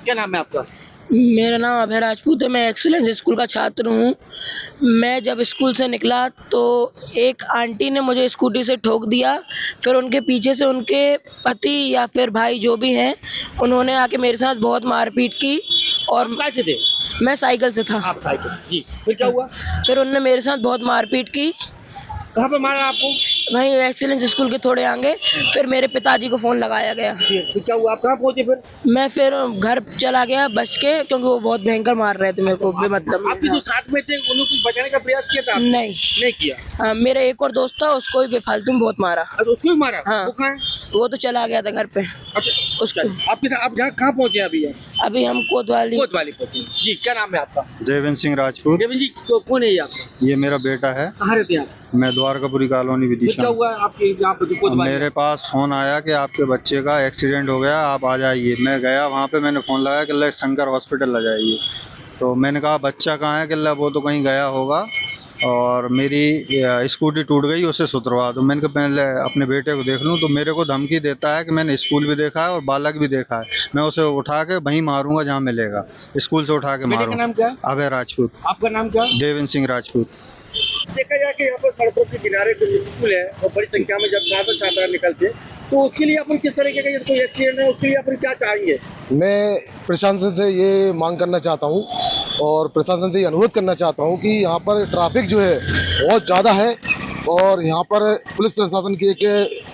क्या नाम है आपका? मेरा नाम अभय राजपूत है। मैं एक्सीलेंस स्कूल का छात्र हूँ। मैं जब स्कूल से निकला तो एक आंटी ने मुझे स्कूटी से ठोक दिया। फिर उनके पीछे से उनके पति या फिर भाई जो भी हैं, उन्होंने आके मेरे साथ बहुत मारपीट की और आप कहाँ से थे? मैं साइकिल से था। आप साइकिल जी, फिर क्या हुआ? फिर उन्होंने मेरे साथ बहुत मारपीट की, कहाँ पे मारा आपको? वहीं एक्सीलेंस स्कूल के थोड़े आगे। फिर मेरे पिताजी को फ़ोन लगाया गया। जी, फिर क्या हुआ? आप कहाँ पहुँचे फिर? मैं फिर घर चला गया बच के, क्योंकि वो बहुत भयंकर मार रहे थे मेरे को बेमतलब में। आपके जो साथ में थे उन्होंने कुछ बचाने का प्रयास किया था आपने? नहीं। नहीं किया। हाँ, मेरा एक और दोस्त था, उसको भी बेफालतू में बहुत मारा। अच्छा, उसको भी मारा? हाँ। वो कहाँ है? वो तो चला गया था घर पे। अच्छा, उसको आपके साथ आप जहाँ कहाँ पहुँचे अभी? अभी हम कोतवाली। कोतवाली पहुँचे। जी, क्या नाम है आपका? जयवंत सिंह राजपूत। देवेंद्र जी, तो कौन है ये आपका? ये मेरा बेटा है। कहाँ रहते हैं आप? मैं द्वारकापुरी कॉलोनी फिर क्या विदिशा। हुआ आपके यहाँ पे जो कोतवाली? मेरे पास फोन आया कि आपके बच्चे का एक्सीडेंट हो गया, आप आ जाइए। मैं गया वहाँ पे, मैंने फ़ोन लगाया कि ले शंकर हॉस्पिटल आ जाइए। तो मैंने कहा बच्चा कहाँ है? कि ले वो तो कहीं गया होगा और मेरी स्कूटी टूट गई, उसे सुधरवा दो। मैंने कहा पहले अपने बेटे को देख लूँ। तो मेरे को धमकी देता है कि मैंने स्कूल भी देखा है और बालक भी देखा है, मैं उसे उठा के वहीं मारूंगा जहाँ मिलेगा, स्कूल से उठा के बेटे का मारूंगा। नाम क्या है? अभय राजपूत। आपका नाम क्या है? देवेंद्र सिंह राजपूत। देखा जाए कि यहाँ पर सड़कों के किनारे जो स्कूल है और बड़ी संख्या में जब छात्र छात्रा निकलते हैं, तो उसके लिए अपन किस तरीके का, जैसे कोई एक्सीडेंट है उसके लिए अपन क्या चाहेंगे? मैं प्रशासन से ये मांग करना चाहता हूँ और प्रशासन से ये अनुरोध करना चाहता हूँ कि यहाँ पर ट्रैफिक जो है बहुत ज़्यादा है और यहाँ पर पुलिस प्रशासन के एक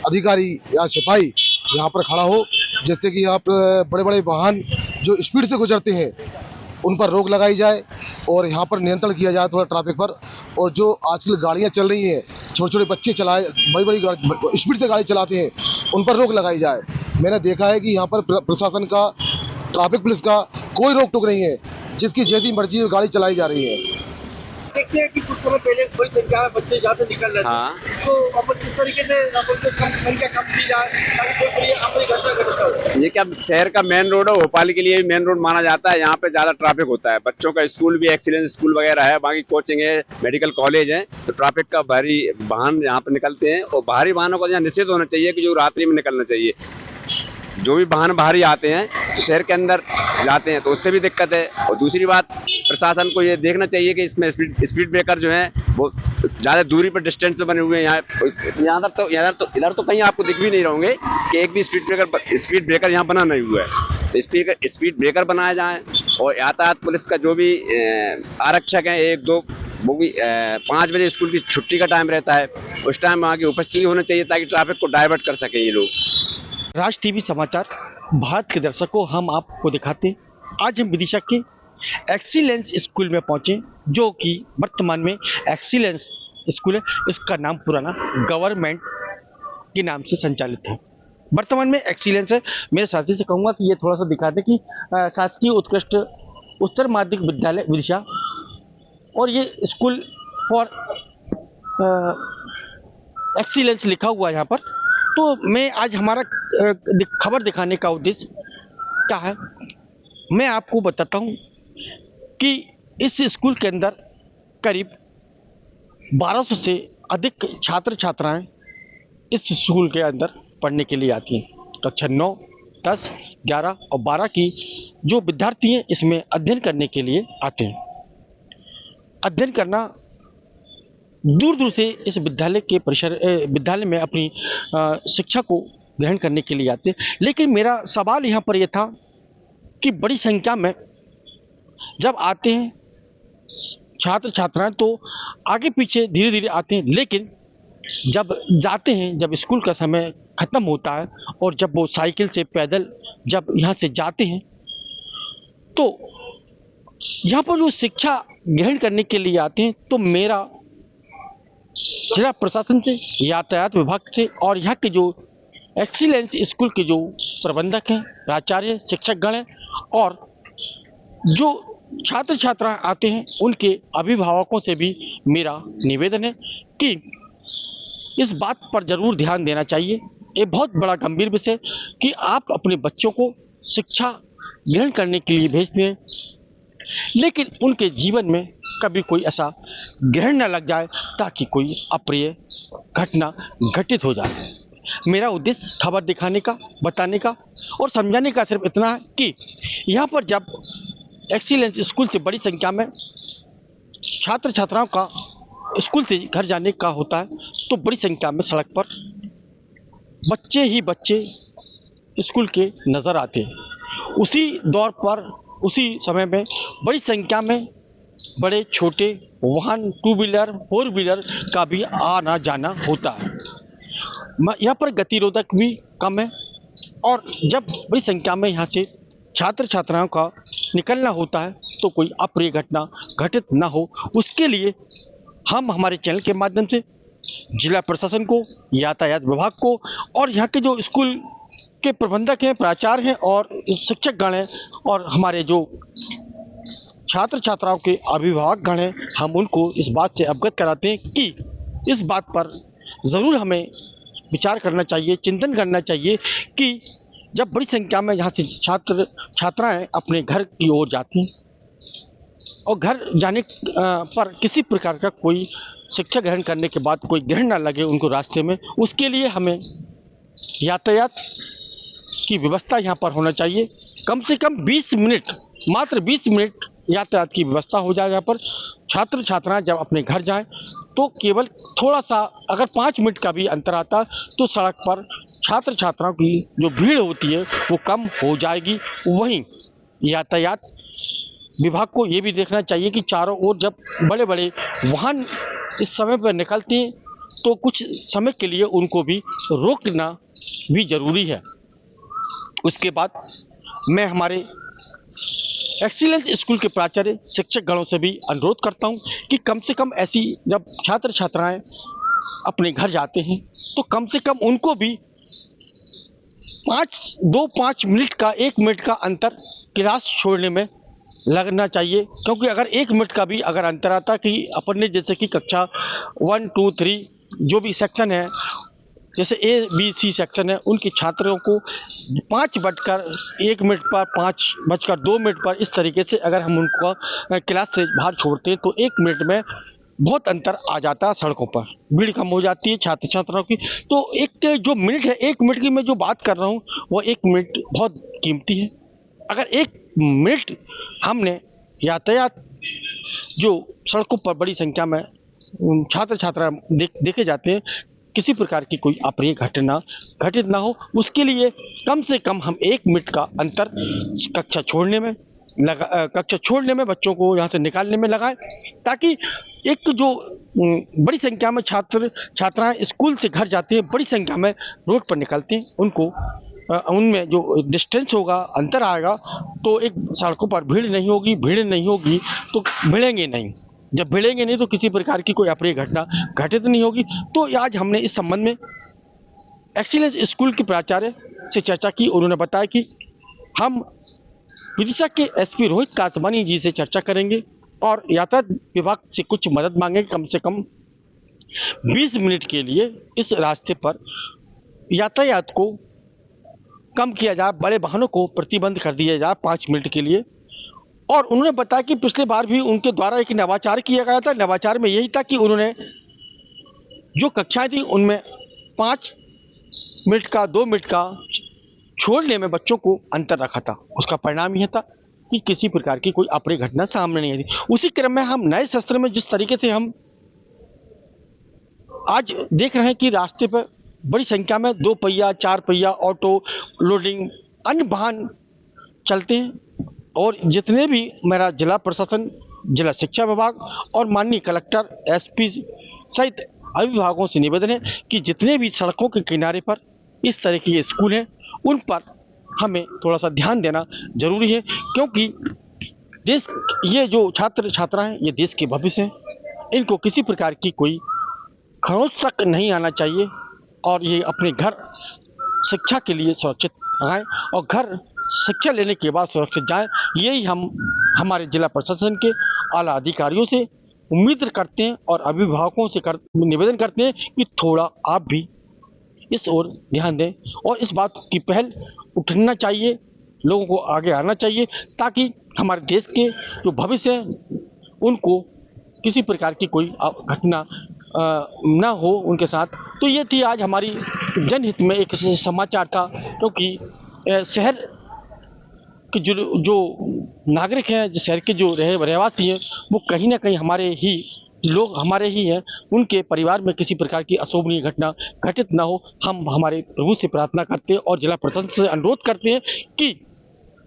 अधिकारी या सिपाही यहाँ पर खड़ा हो, जिससे कि यहाँ पर बड़े बड़े वाहन जो स्पीड से गुजरते हैं उन पर रोक लगाई जाए और यहाँ पर नियंत्रण किया जाए थोड़ा ट्रैफिक पर। और जो आजकल गाड़ियाँ चल रही हैं, छोटे छोटे बच्चे चलाए बड़ी बड़ी स्पीड से गाड़ी चलाते हैं, उन पर रोक लगाई जाए। मैंने देखा है कि यहाँ पर प्रशासन का, ट्रैफिक पुलिस का कोई रोक टोक नहीं है, जिसकी जैसी मर्जी गाड़ी चलाई जा रही है। देखते हैं कि कुछ समय पहले बड़ी संख्या में बच्चे यहाँ से निकल रहे थे। हाँ। तो अपन किस तरीके से अपन को कम संख्या कम की जाए ताकि कोई बड़ी अपनी घटना घटित हो। ये क्या शहर का मेन रोड है, भोपाल के लिए मेन रोड माना जाता है। यहाँ पे ज्यादा ट्रैफिक होता है। बच्चों का स्कूल भी एक्सीलेंस स्कूल वगैरह है, बाकी कोचिंग है, मेडिकल कॉलेज है, तो ट्रैफिक का भारी वाहन यहाँ पे निकलते हैं और बाहरी वाहनों का यहाँ निषेध होना चाहिए कि जो रात्रि में निकलना चाहिए। जो भी वाहन बाहरी आते हैं तो शहर के अंदर जाते हैं तो उससे भी दिक्कत है। और दूसरी बात, प्रशासन को ये देखना चाहिए कि इसमें स्पीड ब्रेकर जो है वो ज़्यादा दूरी पर डिस्टेंस पे बने हुए हैं। इधर तो कहीं आपको दिख भी नहीं रहोगे कि एक भी स्पीड ब्रेकर यहाँ बना नहीं हुआ है। तो स्पीड ब्रेकर बनाए जाएँ और यातायात पुलिस का जो भी आरक्षक हैं, 1-2, वो भी 5 बजे स्कूल की छुट्टी का टाइम रहता है, उस टाइम वहाँ की उपस्थिति होनी चाहिए ताकि ट्रैफिक को डाइवर्ट कर सकें ये लोग। राज टीवी समाचार भारत के दर्शकों, हम आपको दिखाते हैं आज हम विदिशा के एक्सीलेंस स्कूल में पहुंचे, जो कि वर्तमान में एक्सीलेंस स्कूल है। इसका नाम पुराना गवर्नमेंट के नाम से संचालित है, वर्तमान में एक्सीलेंस है। मेरे साथी से कहूँगा कि ये थोड़ा सा दिखा दें कि शासकीय उत्कृष्ट उच्चतर माध्यमिक विद्यालय विदिशा और ये स्कूल फॉर एक्सीलेंस लिखा हुआ है यहाँ पर। तो मैं आज हमारा खबर दिखाने का उद्देश्य क्या है, मैं आपको बताता हूँ कि इस स्कूल के अंदर करीब 1200 से अधिक छात्र छात्राएं इस स्कूल के अंदर पढ़ने के लिए आती हैं। कक्षा 9, 10, 11 और 12 की जो विद्यार्थी हैं इसमें अध्ययन करने के लिए आते हैं। अध्ययन करना दूर दूर से इस विद्यालय में अपनी शिक्षा को ग्रहण करने के लिए आते हैं। लेकिन मेरा सवाल यहाँ पर यह था कि बड़ी संख्या में जब आते हैं छात्र छात्राएं तो आगे पीछे धीरे धीरे आते हैं, लेकिन जब जाते हैं, जब स्कूल का समय ख़त्म होता है और जब वो साइकिल से पैदल जब यहाँ से जाते हैं तो यहाँ पर जो शिक्षा ग्रहण करने के लिए आते हैं, तो मेरा जिला प्रशासन से, यातायात विभाग से और यहाँ के जो एक्सीलेंस स्कूल के जो प्रबंधक हैं, प्राचार्य, शिक्षकगण हैं और जो छात्र छात्राएं आते हैं उनके अभिभावकों से भी मेरा निवेदन है कि इस बात पर जरूर ध्यान देना चाहिए। ये बहुत बड़ा गंभीर विषय कि आप अपने बच्चों को शिक्षा ग्रहण करने के लिए भेजते हैं, लेकिन उनके जीवन में कभी कोई ऐसा ग्रहण न लग जाए ताकि कोई अप्रिय घटना घटित हो जाए। मेरा उद्देश्य खबर दिखाने का, बताने का और समझाने का सिर्फ इतना है कि यहाँ पर जब एक्सीलेंस स्कूल से बड़ी संख्या में छात्र छात्राओं का स्कूल से घर जाने का होता है तो बड़ी संख्या में सड़क पर बच्चे ही बच्चे स्कूल के नज़र आते हैं। उसी दौर पर उसी समय में बड़ी संख्या में बड़े छोटे वाहन, टू व्हीलर, फोर व्हीलर का भी आना जाना होता है। यहाँ पर गतिरोधक भी कम है और जब बड़ी संख्या में यहाँ से छात्र छात्राओं का निकलना होता है तो कोई अप्रिय घटना घटित ना हो, उसके लिए हम हमारे चैनल के माध्यम से जिला प्रशासन को, यातायात विभाग को और यहाँ के जो स्कूल के प्रबंधक हैं, प्राचार्य हैं और शिक्षकगण हैं और हमारे जो छात्र छात्राओं के अभिभावकगण हैं, हम उनको इस बात से अवगत कराते हैं कि इस बात पर ज़रूर हमें विचार करना चाहिए, चिंतन करना चाहिए कि जब बड़ी संख्या में यहाँ से छात्र छात्राएँ अपने घर की ओर जाती हैं और घर जाने पर किसी प्रकार का कोई शिक्षा ग्रहण करने के बाद कोई ग्रहण ना लगे उनको रास्ते में, उसके लिए हमें यातायात की व्यवस्था यहाँ पर होना चाहिए। कम से कम 20 मिनट, मात्र 20 मिनट यातायात की व्यवस्था हो जाए। यहाँ पर छात्र छात्राएं जब अपने घर जाएं तो केवल थोड़ा सा अगर 5 मिनट का भी अंतर आता तो सड़क पर छात्र छात्राओं की जो भीड़ होती है वो कम हो जाएगी। वहीं यातायात विभाग को ये भी देखना चाहिए कि चारों ओर जब बड़े बड़े वाहन इस समय पर निकलते हैं तो कुछ समय के लिए उनको भी रोकना भी ज़रूरी है। उसके बाद मैं हमारे एक्सीलेंस स्कूल के प्राचार्य शिक्षकगणों से भी अनुरोध करता हूं कि कम से कम ऐसी जब छात्र छात्राएं अपने घर जाते हैं तो कम से कम उनको भी 5 मिनट का 1 मिनट का अंतर क्लास छोड़ने में लगना चाहिए, क्योंकि अगर 1 मिनट का भी अगर अंतर आता कि अपन ने जैसे कि कक्षा 1, 2, 3 जो भी सेक्शन है, जैसे A, B, C सेक्शन है, उनके छात्रों को 5:01 पर, 5:02 पर इस तरीके से अगर हम उनको क्लास से बाहर छोड़ते हैं तो 1 मिनट में बहुत अंतर आ जाता है। सड़कों पर भीड़ कम हो जाती है छात्र छात्राओं की। तो एक जो मिनट है, 1 मिनट की मैं जो बात कर रहा हूँ वो 1 मिनट बहुत कीमती है। अगर 1 मिनट हमने यातायात जो सड़कों पर बड़ी संख्या में छात्र छात्रा देखे जाते हैं, किसी प्रकार की कोई अप्रिय घटना घटित ना हो, उसके लिए कम से कम हम 1 मिनट का अंतर कक्षा छोड़ने में बच्चों को यहाँ से निकालने में लगाएं, ताकि एक जो बड़ी संख्या में छात्र छात्राएं स्कूल से घर जाते हैं, बड़ी संख्या में रोड पर निकलते हैं, उनको उनमें जो डिस्टेंस होगा, अंतर आएगा, तो एक सड़कों पर भीड़ नहीं होगी तो भिड़ेंगे नहीं। जब भिड़ेंगे नहीं तो किसी प्रकार की कोई अप्रिय घटना घटित नहीं होगी। तो आज हमने इस संबंध में एक्सीलेंस स्कूल के प्राचार्य से चर्चा की। उन्होंने बताया कि हम विदिशा के एसपी रोहित कासवानी जी से चर्चा करेंगे और यातायात विभाग से कुछ मदद मांगेंगे। कम से कम 20 मिनट के लिए इस रास्ते पर यातायात को कम किया जाए, बड़े वाहनों को प्रतिबंध कर दिया जाए 5 मिनट के लिए। और उन्होंने बताया कि पिछले बार भी उनके द्वारा एक नवाचार किया गया था। नवाचार में यही था कि उन्होंने जो कक्षाएं थी उनमें 5 मिनट का, 2 मिनट का छोड़ने में बच्चों को अंतर रखा था। उसका परिणाम यह था कि किसी प्रकार की कोई अप्रिय घटना सामने नहीं आई थी। उसी क्रम में हम नए शस्त्र में जिस तरीके से हम आज देख रहे हैं कि रास्ते पर बड़ी संख्या में 2 पहिया, 4 पहिया, ऑटो, लोडिंग, अन्य वाहन चलते हैं। और जितने भी मेरा जिला प्रशासन, जिला शिक्षा विभाग और माननीय कलेक्टर, एसपी सहित अभिभावकों से निवेदन है कि जितने भी सड़कों के किनारे पर इस तरह के स्कूल हैं उन पर हमें थोड़ा सा ध्यान देना जरूरी है, क्योंकि देश, ये जो छात्र छात्रा हैं ये देश के भविष्य हैं। इनको किसी प्रकार की कोई खरोंच तक नहीं आना चाहिए और ये अपने घर शिक्षा के लिए सुरक्षित आएँ और घर शिक्षा लेने के बाद सुरक्षित जाएं। यही हम हमारे जिला प्रशासन के आला अधिकारियों से उम्मीद करते हैं और अभिभावकों से निवेदन करते हैं कि थोड़ा आप भी इस ओर ध्यान दें और इस बात की पहल उठना चाहिए, लोगों को आगे आना चाहिए, ताकि हमारे देश के जो भविष्य है उनको किसी प्रकार की कोई घटना ना हो उनके साथ। तो ये थी आज हमारी जनहित में एक समाचार था, क्योंकि शहर के जो नागरिक हैं, जो शहर के जो रहवासी हैं, वो कहीं ना कहीं हमारे ही हैं। उनके परिवार में किसी प्रकार की अशोभनीय घटना घटित ना हो, हम हमारे प्रभु से प्रार्थना करते हैं और जिला प्रशासन से अनुरोध करते हैं कि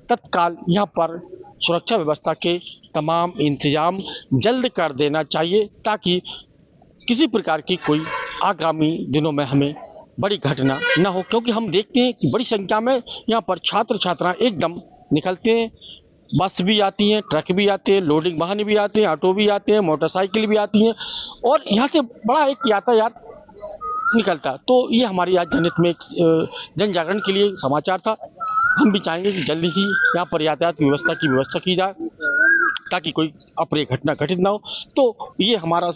तत्काल यहाँ पर सुरक्षा व्यवस्था के तमाम इंतजाम जल्द कर देना चाहिए, ताकि किसी प्रकार की कोई आगामी दिनों में हमें बड़ी घटना न हो। क्योंकि हम देखते हैं कि बड़ी संख्या में यहाँ पर छात्र छात्राएं एकदम निकलते हैं, बस भी आती हैं, ट्रक भी आते हैं, लोडिंग वाहन भी आते हैं, ऑटो भी आते हैं, मोटरसाइकिल भी आती हैं, और यहाँ से बड़ा एक यातायात निकलता। तो ये हमारी आज जनहित में एक जन जागरण के लिए समाचार था। हम भी चाहेंगे कि जल्दी ही यहाँ पर यातायात की व्यवस्था की जाए, ताकि कोई अप्रिय घटना घटित ना हो। तो ये हमारा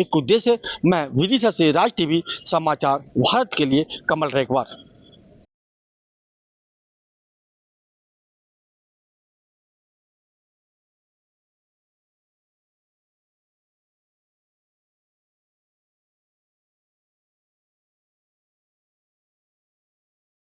एक उद्देश्य है। मैं विदिशा से राज टीवी समाचार भारत के लिए कमल रेखवार।